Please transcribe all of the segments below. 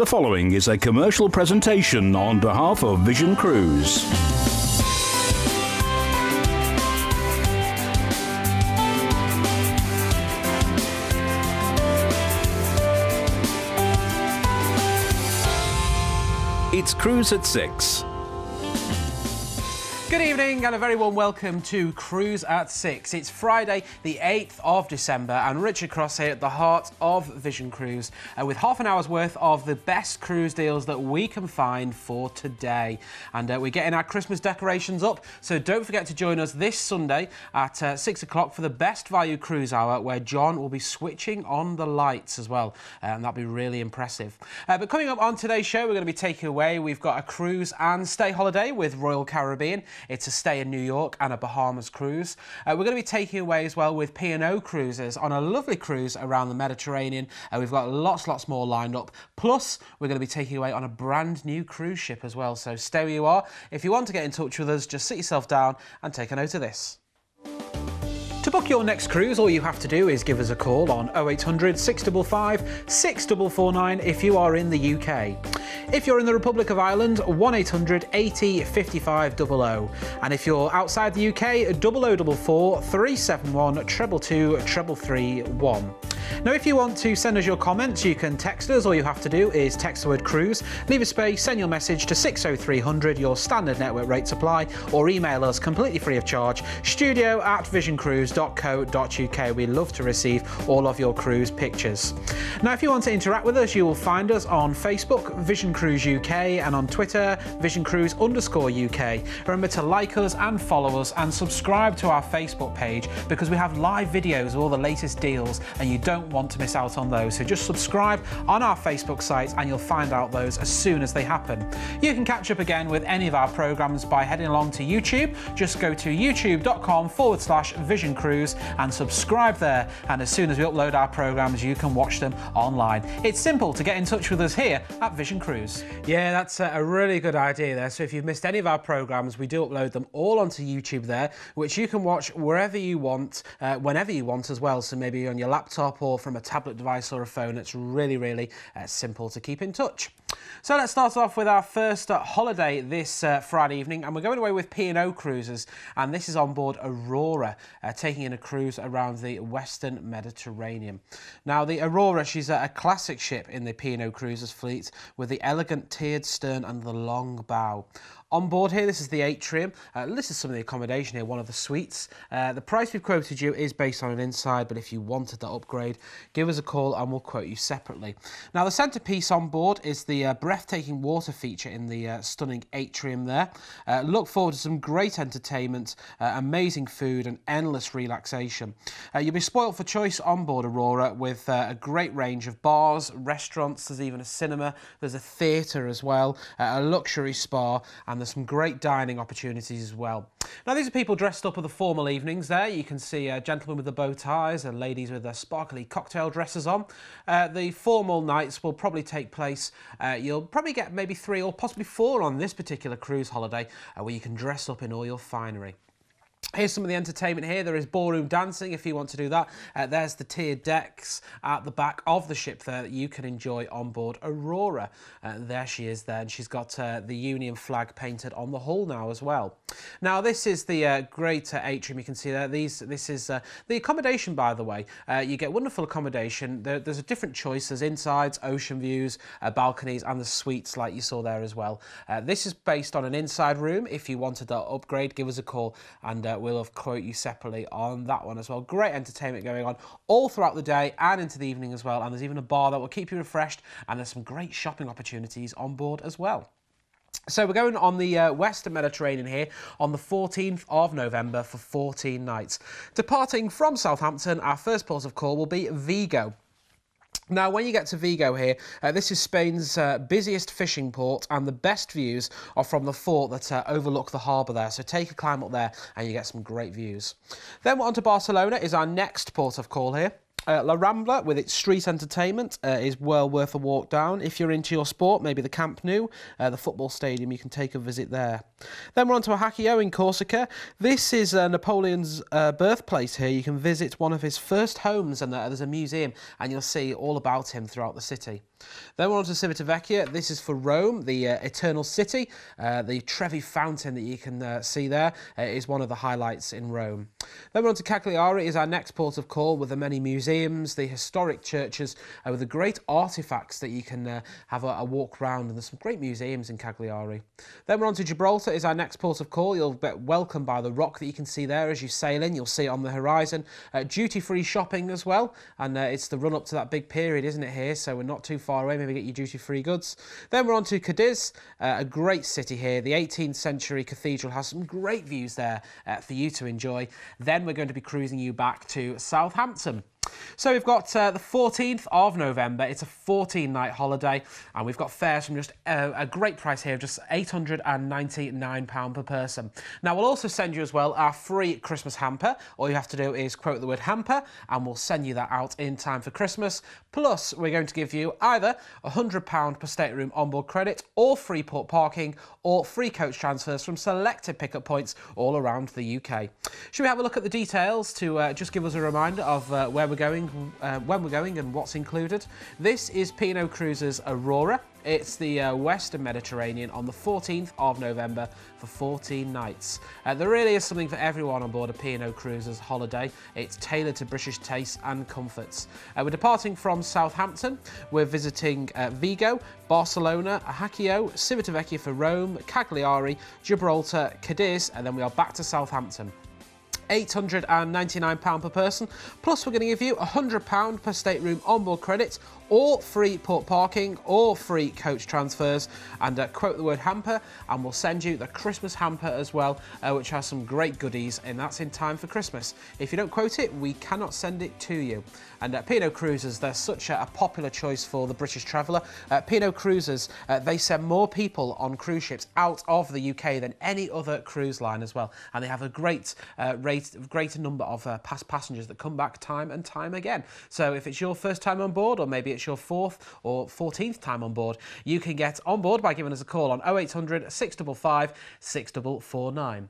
The following is a commercial presentation on behalf of Vision Cruise. It's Cruise at 6. Good evening and a very warm welcome to Cruise at 6. It's Friday the 8th of December and Richard Cross here at the heart of Vision Cruise with half an hour's worth of the best cruise deals that we can find for today. And we're getting our Christmas decorations up, so don't forget to join us this Sunday at 6 o'clock for the best value cruise hour, where John will be switching on the lights as well, and that'll be really impressive. But coming up on today's show, we're going to be taking away, we've got a cruise and stay holiday with Royal Caribbean. It's a stay in New York and a Bahamas cruise. We're going to be taking away as well with P&O Cruises on a lovely cruise around the Mediterranean. We've got lots more lined up. Plus, we're going to be taking away on a brand new cruise ship as well. So stay where you are. If you want to get in touch with us, just sit yourself down and take a note of this. To book your next cruise, all you have to do is give us a call on 0800 655 6449 if you are in the UK. If you're in the Republic of Ireland, 1800 80 55 00. And if you're outside the UK, 0044 371 222 3331. Now, if you want to send us your comments, you can text us. All you have to do is text the word cruise, leave a space, send your message to 60300, your standard network rate supply, or email us completely free of charge, studio@visioncruise.co.uk. We love to receive all of your cruise pictures. Now, if you want to interact with us, you will find us on Facebook, Vision Cruise UK, and on Twitter, VisionCruise_UK. Remember to like us and follow us and subscribe to our Facebook page, because we have live videos of all the latest deals and you don't want to miss out on those. So just subscribe on our Facebook site and you'll find out those as soon as they happen. You can catch up again with any of our programmes by heading along to YouTube. Just go to youtube.com/Vision Cruise and subscribe there, and as soon as we upload our programmes you can watch them online. It's simple to get in touch with us here at Vision Cruise. Yeah, that's a really good idea there. So if you've missed any of our programmes, we do upload them all onto YouTube there, which you can watch wherever you want, whenever you want as well. So maybe on your laptop or from a tablet device or a phone. It's really simple to keep in touch. So let's start off with our first holiday this Friday evening, and we're going away with P&O Cruises, and this is on board Aurora, taking in a cruise around the Western Mediterranean. Now, the Aurora, she's a classic ship in the P&O Cruises fleet with the elegant tiered stern and the long bow. On board here, this is the atrium. This is some of the accommodation here, one of the suites. The price we've quoted you is based on an inside, but if you wanted that upgrade, give us a call and we'll quote you separately. Now, the centrepiece on board is the breathtaking water feature in the stunning atrium there. Look forward to some great entertainment, amazing food and endless relaxation. You'll be spoilt for choice on board Aurora with a great range of bars, restaurants, there's even a cinema, there's a theatre as well, a luxury spa, and there's some great dining opportunities as well. Now, these are people dressed up for the formal evenings there. You can see gentlemen with the bow ties and ladies with their sparkly cocktail dresses on. The formal nights will probably take place, you'll probably get maybe 3 or possibly 4 on this particular cruise holiday, where you can dress up in all your finery. Here's some of the entertainment here. There is ballroom dancing if you want to do that. There's the tiered decks at the back of the ship there that you can enjoy on board Aurora. There she is there, and she's got the Union flag painted on the hull now as well. Now, this is the great atrium you can see there. This is the accommodation, by the way. You get wonderful accommodation. There's a different choice. There's insides, ocean views, balconies, and the suites like you saw there as well. This is based on an inside room. If you wanted that upgrade, give us a call and we'll quote you separately on that one as well. Great entertainment going on all throughout the day and into the evening as well, and there's even a bar that will keep you refreshed, and there's some great shopping opportunities on board as well. So we're going on the Western Mediterranean here on the 14th of November for 14 nights. Departing from Southampton, our first port of call will be Vigo. Now, when you get to Vigo here, this is Spain's busiest fishing port, and the best views are from the fort that overlook the harbour there. So take a climb up there and you get some great views. Then we're on to Barcelona, is our next port of call here. La Rambla, with its street entertainment, is well worth a walk down. If you're into your sport, maybe the Camp Nou, the football stadium, you can take a visit there. Then we're on to Ajaccio in Corsica. This is Napoleon's birthplace here. You can visit one of his first homes, and there's a museum, and you'll see all about him throughout the city. Then we're on to Civitavecchia. This is for Rome, the Eternal City. The Trevi Fountain that you can see there is one of the highlights in Rome. Then we're on to Cagliari, is our next port of call, with the many museums, the historic churches, with the great artefacts that you can have a walk round, and there's some great museums in Cagliari. Then we're on to Gibraltar, is our next port of call. You'll get welcomed by the rock that you can see there as you sail in. You'll see it on the horizon. Duty-free shopping as well, and it's the run-up to that big period, isn't it, here? So we're not too far away. Maybe get your duty-free goods. Then we're on to Cadiz, a great city here. The 18th century cathedral has some great views there for you to enjoy. Then we're going to be cruising you back to Southampton. So we've got the 14th of November. It's a 14-night holiday, and we've got fares from just a great price here of just £899 per person. Now, we'll also send you as well our free Christmas hamper. All you have to do is quote the word hamper, and we'll send you that out in time for Christmas. Plus, we're going to give you either £100 per stateroom onboard credit, or free port parking, or free coach transfers from selected pickup points all around the UK. Should we have a look at the details to just give us a reminder of where we're going, when we're going and what's included? This is P&O Cruises Aurora. It's the Western Mediterranean on the 14th of November for 14 nights. There really is something for everyone on board a P&O Cruises holiday. It's tailored to British tastes and comforts. We're departing from Southampton. We're visiting Vigo, Barcelona, Ajaccio, Civitavecchia for Rome, Cagliari, Gibraltar, Cadiz, and then we are back to Southampton. £899 per person, plus we're going to give you £100 per stateroom onboard credit, or free port parking, or free coach transfers, and quote the word hamper, and we'll send you the Christmas hamper as well, which has some great goodies, and that's in time for Christmas. If you don't quote it, we cannot send it to you. And P&O Cruises, they're such a popular choice for the British traveller. P&O Cruises, they send more people on cruise ships out of the UK than any other cruise line as well, and they have a greater number of past passengers that come back time and time again. So if it's your first time on board, or maybe it's your 4th or 14th time on board, you can get on board by giving us a call on 0800 655 6449.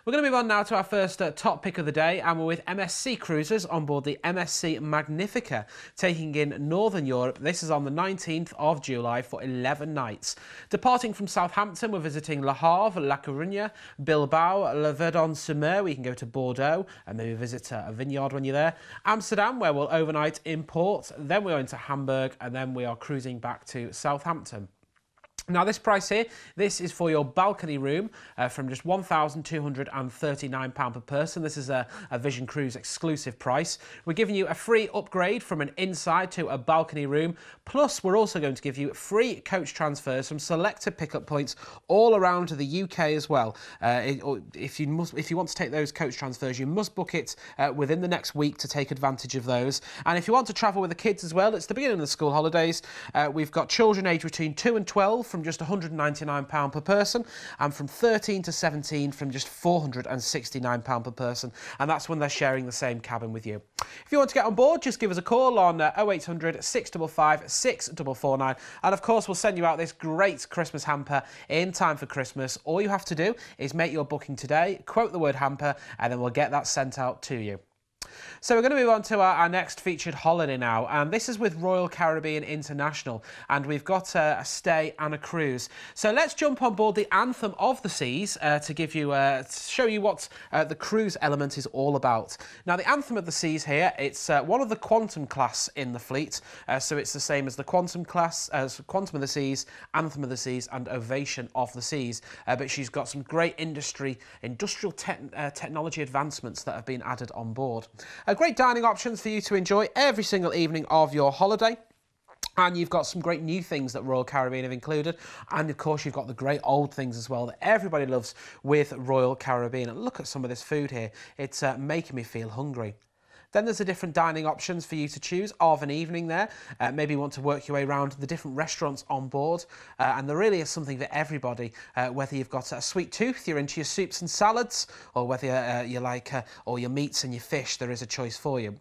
We're going to move on now to our first top pick of the day, and we're with MSC Cruises on board the MSC Magnifica, taking in Northern Europe. This is on the 19th of July for 11 nights. Departing from Southampton, we're visiting Le Havre, La Coruña, Bilbao, Le Verdon-sur-Mer. We can go to Bordeaux and maybe visit a vineyard when you're there. Amsterdam, where we'll overnight in port. Then we're going to Hamburg, and then we are cruising back to Southampton. Now, this price here, this is for your balcony room from just £1,239 per person. This is a Vision Cruise exclusive price. We're giving you a free upgrade from an inside to a balcony room. Plus, we're also going to give you free coach transfers from selected pickup points all around the UK as well. If you want to take those coach transfers, you must book it within the next week to take advantage of those. And if you want to travel with the kids as well, it's the beginning of the school holidays. We've got children aged between 2 and 12 from just £199 per person, and from 13 to 17 from just £469 per person, and that's when they're sharing the same cabin with you. If you want to get on board, just give us a call on 0800 655 6449, and of course we'll send you out this great Christmas hamper in time for Christmas. All you have to do is make your booking today, quote the word hamper, and then we'll get that sent out to you. So we're going to move on to our next featured holiday now, and this is with Royal Caribbean International, and we've got a stay and a cruise. So let's jump on board the Anthem of the Seas to give you, show you what the cruise element is all about. Now, the Anthem of the Seas here, it's one of the Quantum class in the fleet, so it's the same as the Quantum class, as Quantum of the Seas, Anthem of the Seas, and Ovation of the Seas. But she's got some great industrial technology advancements that have been added on board. Great dining options for you to enjoy every single evening of your holiday. And you've got some great new things that Royal Caribbean have included. And of course, you've got the great old things as well that everybody loves with Royal Caribbean. And look at some of this food here. It's making me feel hungry. Then there's the different dining options for you to choose of an evening there. Maybe you want to work your way around the different restaurants on board. And there really is something for everybody, whether you've got a sweet tooth, you're into your soups and salads, or whether you like all your meats and your fish, there is a choice for you.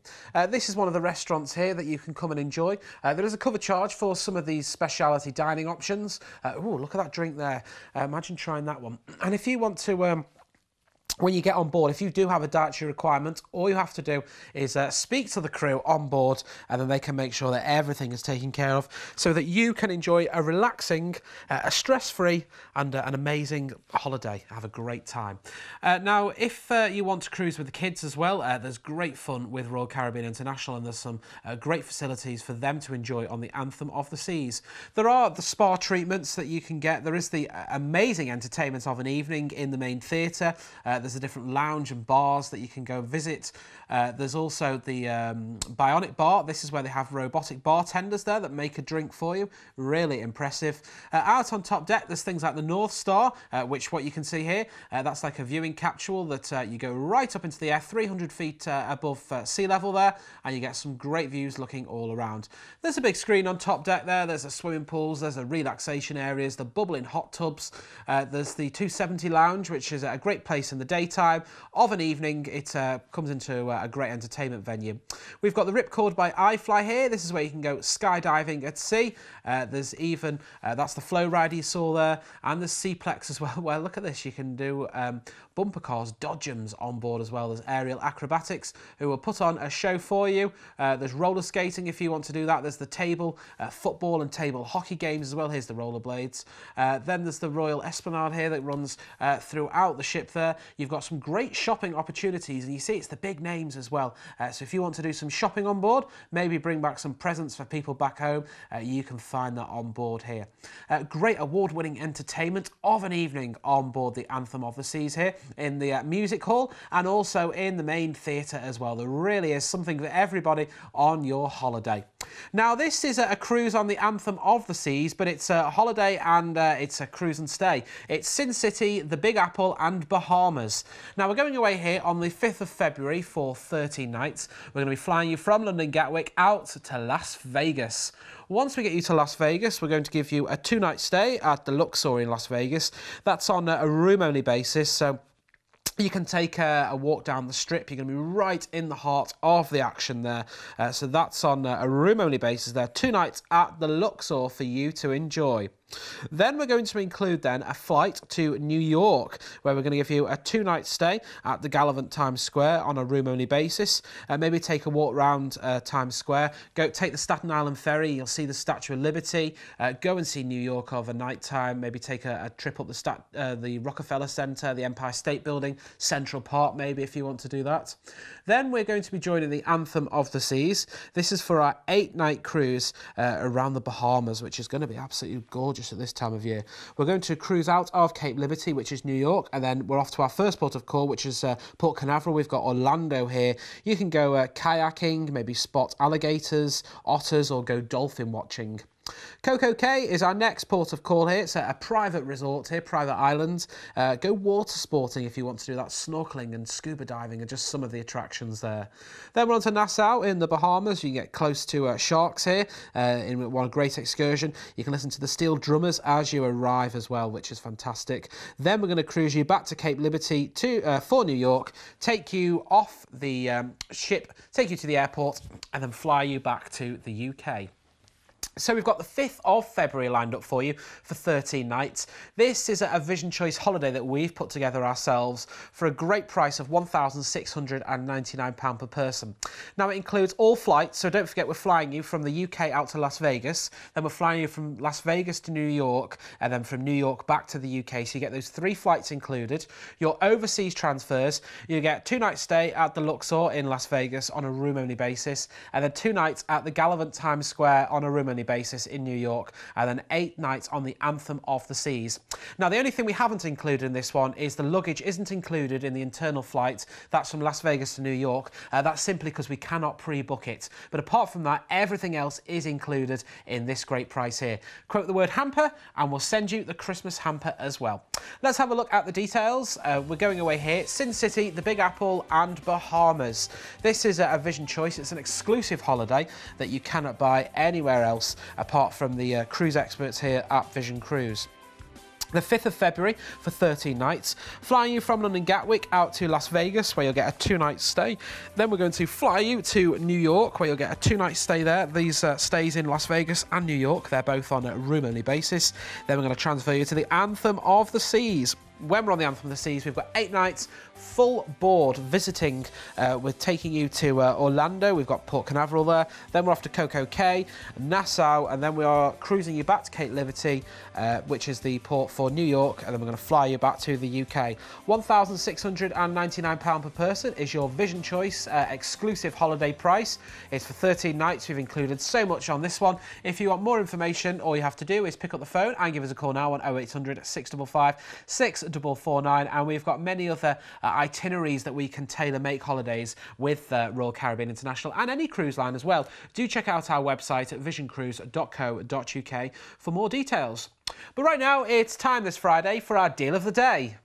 This is one of the restaurants here that you can come and enjoy. There is a cover charge for some of these speciality dining options. Oh, look at that drink there. Imagine trying that one. And if you want to when you get on board, if you do have a dietary requirement, all you have to do is speak to the crew on board, and then they can make sure that everything is taken care of so that you can enjoy a relaxing, a stress-free and an amazing holiday. Have a great time. Now, if you want to cruise with the kids as well, there's great fun with Royal Caribbean International, and there's some great facilities for them to enjoy on the Anthem of the Seas. There are the spa treatments that you can get. There is the amazing entertainment of an evening in the main theatre. There's a different lounge and bars that you can go visit. There's also the Bionic Bar. This is where they have robotic bartenders there that make a drink for you. Really impressive. Out on top deck, there's things like the North Star, which what you can see here, that's like a viewing capsule that you go right up into the air, 300 feet above sea level there, and you get some great views looking all around. There's a big screen on top deck there. There's the swimming pools, there's the relaxation areas, the bubbling hot tubs. There's the 270 Lounge, which is a great place in the daytime. Of an evening, it comes into a great entertainment venue. We've got the Ripcord by iFly here. This is where you can go skydiving at sea. There's even, that's the flow ride you saw there, and there's Seaplex as well. Well, look at this, you can do bumper cars, dodgems on board as well. There's aerial acrobatics who will put on a show for you. There's roller skating if you want to do that. There's the table football and table hockey games as well. Here's the rollerblades. Then there's the Royal Esplanade here that runs throughout the ship there. You've got some great shopping opportunities, and you see it's the big names as well. So if you want to do some shopping on board, maybe bring back some presents for people back home, you can find that on board here. Great award-winning entertainment of an evening on board the Anthem of the Seas here in the music hall, and also in the main theatre as well. There really is something for everybody on your holiday. Now, this is a cruise on the Anthem of the Seas, but it's a holiday and it's a cruise and stay. It's Sin City, the Big Apple and Bahamas. Now, we're going away here on the 5th of February for 13 nights. We're going to be flying you from London Gatwick out to Las Vegas. Once we get you to Las Vegas, we're going to give you a 2-night stay at the Luxor in Las Vegas. That's on a room-only basis, so you can take a walk down the strip. You're going to be right in the heart of the action there. So that's on a room-only basis there. 2 nights at the Luxor for you to enjoy. Then we're going to include then a flight to New York, where we're going to give you a 2-night stay at the Gallivant Times Square on a room-only basis. Maybe take a walk around Times Square. Go take the Staten Island ferry. You'll see the Statue of Liberty. Go and see New York over night time. Maybe take a trip up the Rockefeller Center, the Empire State Building, Central Park, maybe if you want to do that. Then we're going to be joining the Anthem of the Seas. This is for our 8-night cruise around the Bahamas, which is going to be absolutely gorgeous at this time of year. We're going to cruise out of Cape Liberty, which is New York, and then we're off to our first port of call, which is Port Canaveral. We've got Orlando here. You can go kayaking, maybe spot alligators, otters, or go dolphin watching. Coco Cay is our next port of call here. It's a private resort here, private island. Go water sporting if you want to do that, snorkeling and scuba diving are just some of the attractions there. Then we're on to Nassau in the Bahamas. You can get close to sharks here in one great excursion. You can listen to the steel drummers as you arrive as well, which is fantastic. Then we're going to cruise you back to Cape Liberty for New York, take you off the ship, take you to the airport, and then fly you back to the UK. So we've got the 5th of February lined up for you for 13 nights. This is a Vision Choice holiday that we've put together ourselves for a great price of £1,699 per person. Now, it includes all flights, so don't forget we're flying you from the UK out to Las Vegas, then we're flying you from Las Vegas to New York, and then from New York back to the UK, so you get those 3 flights included. Your overseas transfers, you get 2-night stay at the Luxor in Las Vegas on a room-only basis, and then 2 nights at the Gallivant Times Square on a room-only basis in New York, and then 8 nights on the Anthem of the Seas. Now, the only thing we haven't included in this one is the luggage isn't included in the internal flight. That's from Las Vegas to New York. That's simply because we cannot pre-book it. But apart from that, everything else is included in this great price here. Quote the word hamper and we'll send you the Christmas hamper as well. Let's have a look at the details. We're going away here. Sin City, the Big Apple and Bahamas. This is a Vision Choice. It's an exclusive holiday that you cannot buy anywhere else apart from the cruise experts here at Vision Cruise. The 5th of February for 13 nights, flying you from London Gatwick out to Las Vegas, where you'll get a 2-night stay. Then we're going to fly you to New York, where you'll get a 2-night stay there. These stays in Las Vegas and New York, they're both on a room-only basis. Then we're going to transfer you to the Anthem of the Seas. When we're on the Anthem of the Seas, we've got 8 nights full board visiting. We're taking you to Orlando. We've got Port Canaveral there. Then we're off to Coco Cay, Nassau, and then we are cruising you back to Cape Liberty, which is the port for New York, and then we're going to fly you back to the UK. £1,699 per person is your Vision Choice exclusive holiday price. It's for 13 nights. We've included so much on this one. If you want more information, all you have to do is pick up the phone and give us a call now on 0800 655 6449, and we've got many other itineraries that we can tailor-make holidays with Royal Caribbean International and any cruise line as well. Do check out our website at visioncruise.co.uk for more details. But right now, it's time this Friday for our deal of the day.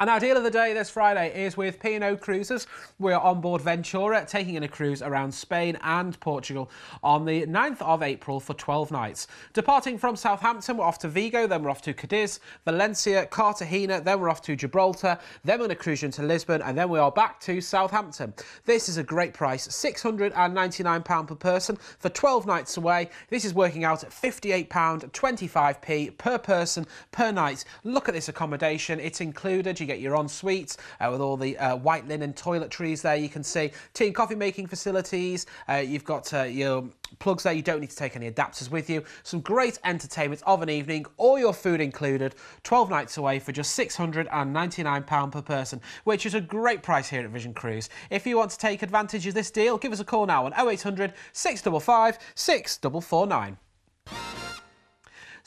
And our deal of the day this Friday is with P&O Cruises. We're on board Ventura, taking in a cruise around Spain and Portugal on the 9th of April for 12 nights. Departing from Southampton, we're off to Vigo, then we're off to Cadiz, Valencia, Cartagena, then we're off to Gibraltar, then we're going to cruise into Lisbon, and then we are back to Southampton. This is a great price, £699 per person for 12 nights away. This is working out at £58.25p per person per night. Look at this accommodation. It's included. You get your ensuite with all the white linen toiletries there. You can see tea and coffee making facilities. You've got your plugs there. You don't need to take any adapters with you. Some great entertainment of an evening, all your food included, 12 nights away for just £699 per person, which is a great price here at Vision Cruise. If you want to take advantage of this deal, give us a call now on 0800 655 6449.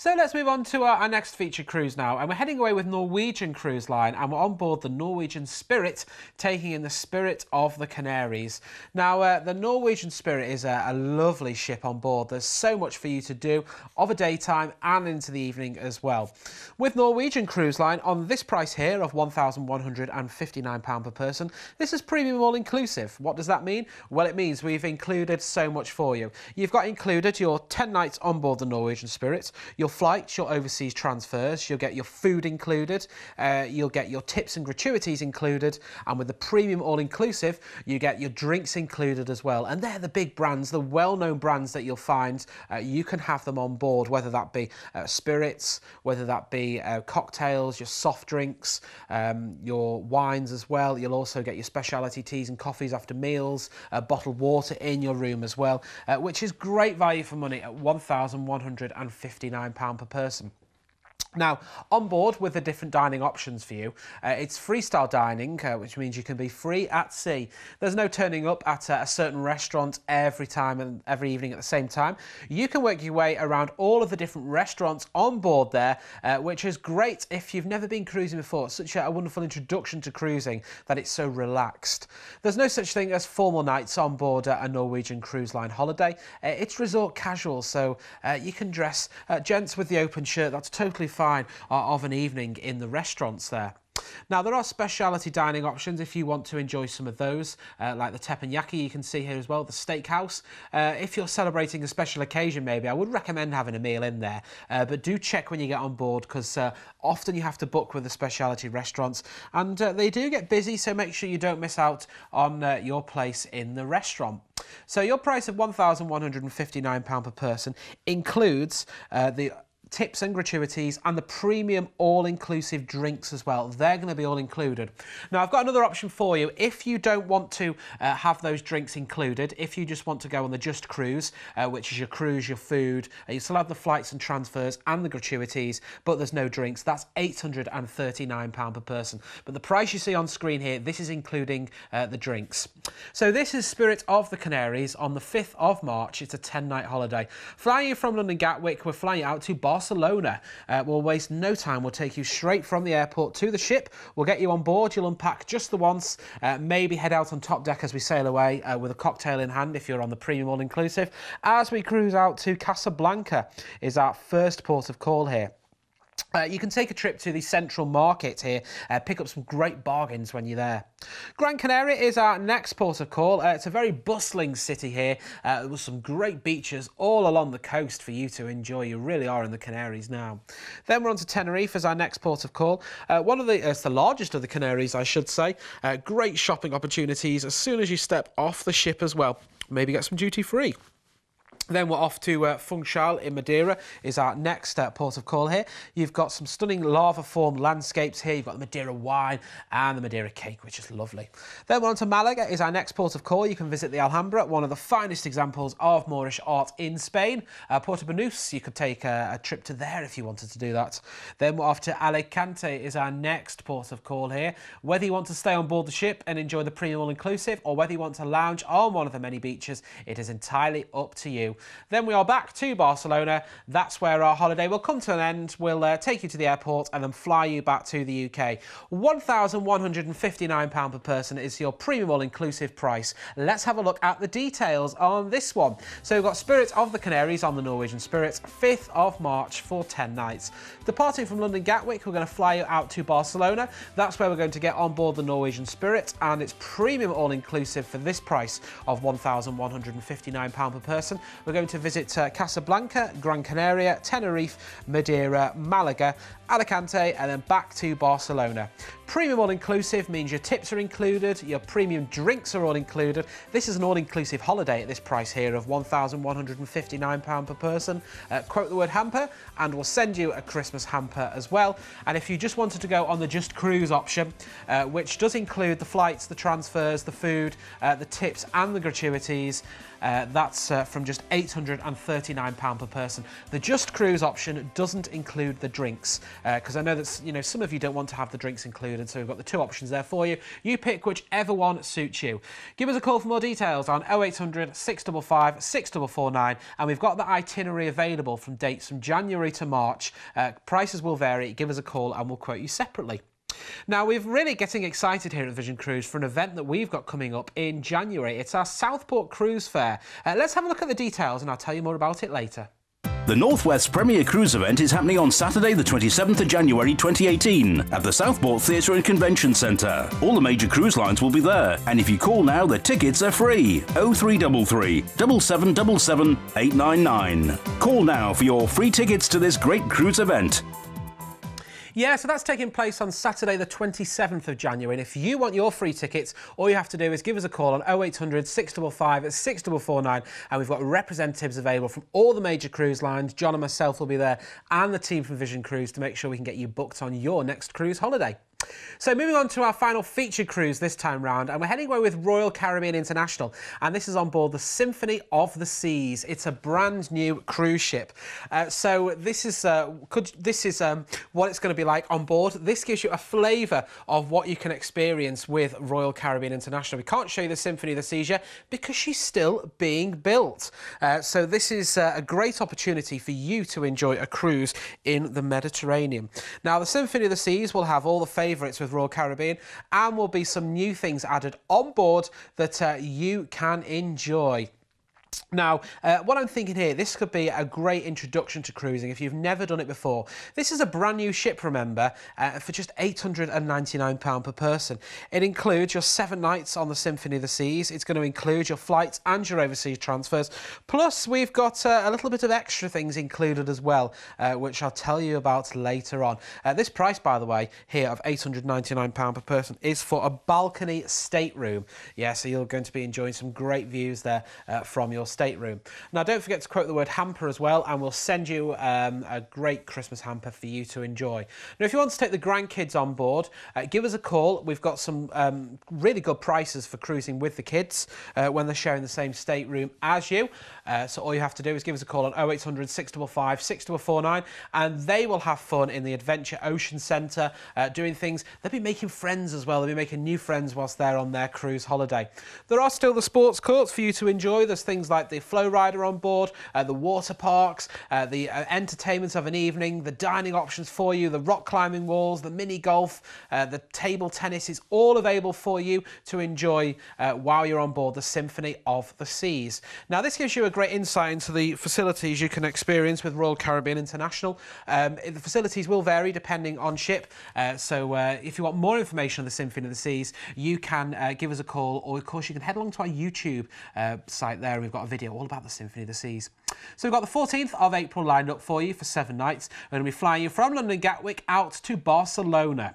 So let's move on to our next featured cruise now, and we're heading away with Norwegian Cruise Line, and we're on board the Norwegian Spirit, taking in the Spirit of the Canaries. Now, the Norwegian Spirit is a lovely ship on board. There's so much for you to do of a daytime and into the evening as well. With Norwegian Cruise Line, on this price here of £1,159 per person, this is premium all-inclusive. What does that mean? Well, it means we've included so much for you. You've got included your 10 nights on board the Norwegian Spirit, your flights, your overseas transfers, you'll get your food included, you'll get your tips and gratuities included, and with the premium all-inclusive, you get your drinks included as well. And they're the big brands, the well-known brands that you'll find. You can have them on board, whether that be spirits, whether that be cocktails, your soft drinks, your wines as well. You'll also get your specialty teas and coffees after meals, bottled water in your room as well, which is great value for money at £1,159 per person. Now, on board with the different dining options for you, it's freestyle dining, which means you can be free at sea. There's no turning up at a certain restaurant every time and every evening at the same time. You can work your way around all of the different restaurants on board there, which is great if you've never been cruising before. It's such a wonderful introduction to cruising that it's so relaxed. There's no such thing as formal nights on board a Norwegian Cruise Line holiday. It's resort casual, so you can dress gents with the open shirt. That's totally fine of an evening in the restaurants there. Now, there are specialty dining options if you want to enjoy some of those, like the teppanyaki you can see here as well, the steakhouse. If you're celebrating a special occasion, maybe, I would recommend having a meal in there, but do check when you get on board, because often you have to book with the specialty restaurants, and they do get busy, so make sure you don't miss out on your place in the restaurant. So your price of £1,159 per person includes the tips and gratuities and the premium all-inclusive drinks as well. They're going to be all included. Now, I've got another option for you. If you don't want to have those drinks included, if you just want to go on the Just Cruise, which is your cruise, your food, you still have the flights and transfers and the gratuities, but there's no drinks, that's £839 per person. But the price you see on screen here, this is including the drinks. So this is Spirit of the Canaries on the 5th of March. It's a 10-night holiday. Flying you from London Gatwick, we're flying you out to Barcelona. We'll waste no time. We'll take you straight from the airport to the ship. We'll get you on board. You'll unpack just the once, maybe head out on top deck as we sail away with a cocktail in hand if you're on the premium all-inclusive. As we cruise out to Casablanca is our first port of call here. You can take a trip to the Central Market here, pick up some great bargains when you're there. Gran Canaria is our next port of call. It's a very bustling city here with some great beaches all along the coast for you to enjoy. You really are in the Canaries now. Then we're on to Tenerife as our next port of call. It's the largest of the Canaries, I should say. Great shopping opportunities as soon as you step off the ship as well. Maybe get some duty free. Then we're off to Funchal in Madeira is our next port of call here. You've got some stunning lava-formed landscapes here. You've got the Madeira wine and the Madeira cake, which is lovely. Then we're on to Malaga is our next port of call. You can visit the Alhambra, one of the finest examples of Moorish art in Spain. Puerto Banús, you could take a trip to there if you wanted to do that. Then we're off to Alicante is our next port of call here. Whether you want to stay on board the ship and enjoy the premium all-inclusive or whether you want to lounge on one of the many beaches, it is entirely up to you. Then we are back to Barcelona. That's where our holiday will come to an end. We'll take you to the airport and then fly you back to the UK. £1,159 per person is your premium all-inclusive price. Let's have a look at the details on this one. So we've got Spirit of the Canaries on the Norwegian Spirit, 5th of March for 10 nights. Departing from London Gatwick, we're going to fly you out to Barcelona. That's where we're going to get on board the Norwegian Spirit, and it's premium all-inclusive for this price of £1,159 per person. We're going to visit Casablanca, Gran Canaria, Tenerife, Madeira, Malaga, Alicante, and then back to Barcelona. Premium all-inclusive means your tips are included, your premium drinks are all included. This is an all-inclusive holiday at this price here of £1,159 per person. Quote the word hamper and we'll send you a Christmas hamper as well. And if you just wanted to go on the Just Cruise option, which does include the flights, the transfers, the food, the tips and the gratuities, that's from just £839 per person. The Just Cruise option doesn't include the drinks because I know that some of you don't want to have the drinks included, so we've got the two options there for you. You pick whichever one suits you. Give us a call for more details on 0800 655 6449, and we've got the itinerary available from dates from January to March. Prices will vary. Give us a call and we'll quote you separately. Now, we're really getting excited here at Vision Cruise for an event that we've got coming up in January. It's our Southport Cruise Fair. Let's have a look at the details and I'll tell you more about it later. The Northwest Premier Cruise event is happening on Saturday the 27th of January 2018 at the Southport Theatre and Convention Centre. All the major cruise lines will be there, and if you call now, the tickets are free. 0333 7777 899. Call now for your free tickets to this great cruise event. Yeah, so that's taking place on Saturday the 27th of January, and if you want your free tickets, all you have to do is give us a call on 0800 655 6449, and we've got representatives available from all the major cruise lines. John and myself will be there, and the team from Vision Cruise to make sure we can get you booked on your next cruise holiday. So moving on to our final featured cruise this time round, and we're heading away with Royal Caribbean International, and this is on board the Symphony of the Seas. It's a brand new cruise ship. So this is what it's going to be like on board. This gives you a flavour of what you can experience with Royal Caribbean International. We can't show you the Symphony of the Seas yet because she's still being built. So this is a great opportunity for you to enjoy a cruise in the Mediterranean. Now, the Symphony of the Seas will have all the favourites with Royal Caribbean, and will be some new things added on board that you can enjoy. Now, what I'm thinking here, this could be a great introduction to cruising if you've never done it before. This is a brand new ship, remember, for just £899 per person. It includes your 7 nights on the Symphony of the Seas. It's going to include your flights and your overseas transfers. Plus, we've got a little bit of extra things included as well, which I'll tell you about later on. This price, by the way, here of £899 per person is for a balcony stateroom. Yeah, so you're going to be enjoying some great views there from your stateroom. Now, don't forget to quote the word hamper as well, and we'll send you a great Christmas hamper for you to enjoy. Now, if you want to take the grandkids on board, give us a call. We've got some really good prices for cruising with the kids when they're sharing the same stateroom as you. So all you have to do is give us a call on 0800 655 6449, and they will have fun in the Adventure Ocean Centre doing things. They'll be making friends as well. They'll be making new friends whilst they're on their cruise holiday. There are still the sports courts for you to enjoy. There's things things like the flow rider on board, the water parks, the entertainment of an evening, the dining options for you, the rock climbing walls, the mini golf, the table tennis is all available for you to enjoy while you're on board the Symphony of the Seas. Now, this gives you a great insight into the facilities you can experience with Royal Caribbean International. The facilities will vary depending on ship, so if you want more information on the Symphony of the Seas, you can give us a call, or of course you can head along to our YouTube site there. We've got a video all about the Symphony of the Seas. So we've got the 14th of April lined up for you for 7 nights. We're going to be flying you from London Gatwick out to Barcelona.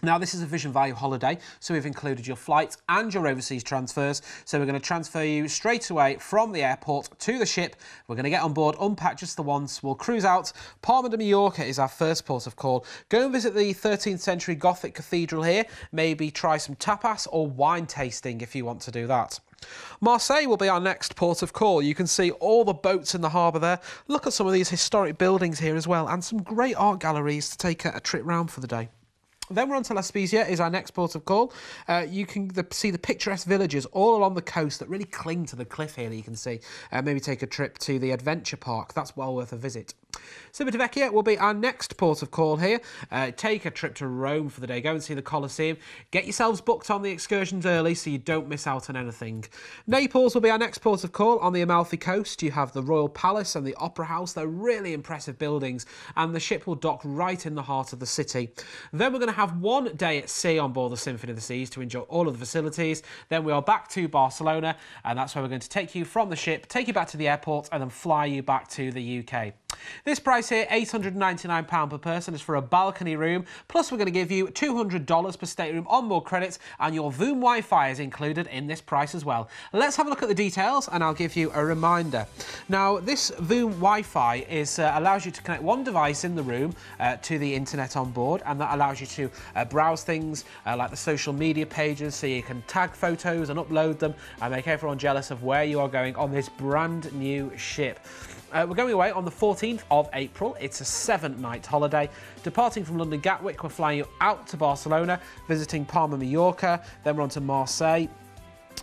Now, this is a Vision Value holiday, so we've included your flights and your overseas transfers. So we're going to transfer you straight away from the airport to the ship. We're going to get on board, unpack just the once. We'll cruise out. Palma de Mallorca is our first port of call. Go and visit the 13th century Gothic cathedral here. Maybe try some tapas or wine tasting if you want to do that. Marseille will be our next port of call. You can see all the boats in the harbour there. Look at some of these historic buildings here as well, and some great art galleries to take a trip round for the day. Then we're on to La Spezia, is our next port of call. You can see the picturesque villages all along the coast that really cling to the cliff here that you can see. Maybe take a trip to the adventure park. That's well worth a visit. Civitavecchia will be our next port of call here. Take a trip to Rome for the day. Go and see the Colosseum. Get yourselves booked on the excursions early so you don't miss out on anything. Naples will be our next port of call. On the Amalfi Coast, you have the Royal Palace and the Opera House. They're really impressive buildings, and the ship will dock right in the heart of the city. Then we're going to have 1 day at sea on board the Symphony of the Seas to enjoy all of the facilities. Then we are back to Barcelona, and that's where we're going to take you from the ship, take you back to the airport, and then fly you back to the UK. This price here, £899 per person, is for a balcony room. Plus, we're going to give you $200 per stateroom onboard credits, and your Voom Wi-Fi is included in this price as well. Let's have a look at the details, and I'll give you a reminder. Now, this Voom Wi-Fi allows you to connect one device in the room to the internet on board, and that allows you to browse things like the social media pages, so you can tag photos and upload them and make everyone jealous of where you are going on this brand new ship. We're going away on the 14th of April. It's a 7-night holiday. Departing from London Gatwick, we're flying you out to Barcelona, visiting Palma de Mallorca, then we're on to Marseille.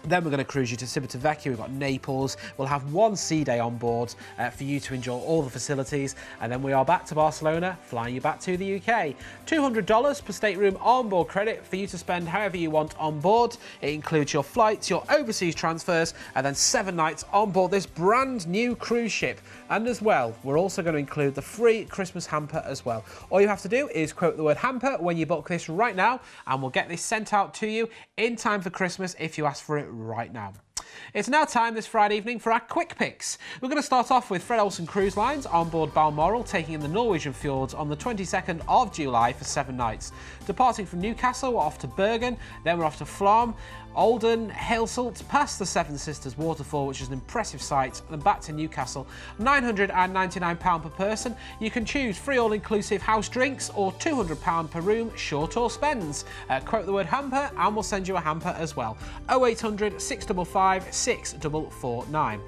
Then we're going to cruise you to Civitavecchia. We've got Naples. We'll have 1 sea day on board for you to enjoy all the facilities. And then we are back to Barcelona, flying you back to the UK. $200 per stateroom onboard credit for you to spend however you want on board. It includes your flights, your overseas transfers, and then 7 nights on board this brand new cruise ship. And as well, we're also going to include the free Christmas hamper as well. All you have to do is quote the word hamper when you book this right now, and we'll get this sent out to you in time for Christmas if you ask for it right now. It's now time this Friday evening for our quick picks. We're going to start off with Fred Olsen Cruise Lines on board Balmoral, taking in the Norwegian fjords on the 22nd of July for 7 nights. Departing from Newcastle, we're off to Bergen, then we're off to Flom, Olden, Hailsult, past the Seven Sisters waterfall, which is an impressive sight, and back to Newcastle. £999 per person. You can choose free all-inclusive house drinks or £200 per room, short or spends. Quote the word hamper and we'll send you a hamper as well. 0800 655 6449.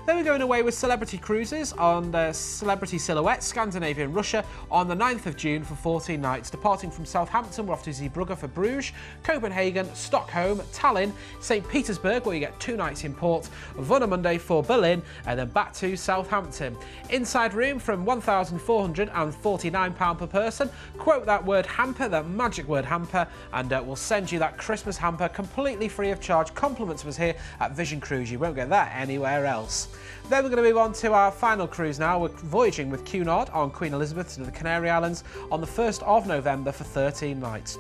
Then we're going away with Celebrity Cruises on the Celebrity Silhouette, Scandinavia and Russia on the 9th of June for 14 nights. Departing from Southampton, we're off to Zeebrugge for Bruges, Copenhagen, Stockholm, Tallinn, St. Petersburg, where you get 2 nights in port, Warnemünde for Berlin, and then back to Southampton. Inside room from £1,449 per person. Quote that word hamper, that magic word hamper, and we'll send you that Christmas hamper completely free of charge. Compliments of us here at Vision Cruise. You won't get that anywhere else. Then we're going to move on to our final cruise now. We're voyaging with Cunard on Queen Elizabeth to the Canary Islands on the 1st of November for 13 nights.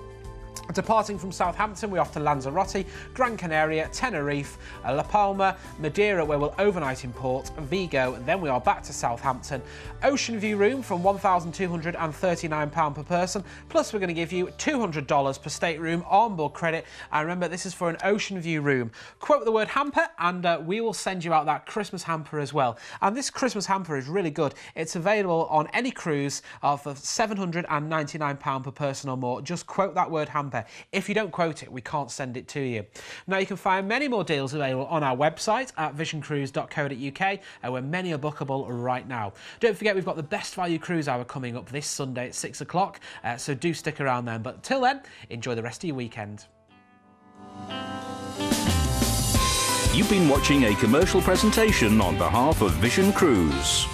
Departing from Southampton, we're off to Lanzarote, Gran Canaria, Tenerife, La Palma, Madeira, where we'll overnight in port, Vigo, and then we are back to Southampton. Ocean View room from £1,239 per person, plus we're going to give you $200 per stateroom onboard credit. And remember, this is for an Ocean View room. Quote the word hamper, and we will send you out that Christmas hamper as well. And this Christmas hamper is really good. It's available on any cruise of £799 per person or more. Just quote that word hamper. If you don't quote it, we can't send it to you. Now, you can find many more deals available on our website at visioncruise.co.uk, where many are bookable right now. Don't forget, we've got the Best Value Cruise Hour coming up this Sunday at 6 o'clock, so do stick around then. But till then, enjoy the rest of your weekend. You've been watching a commercial presentation on behalf of Vision Cruise.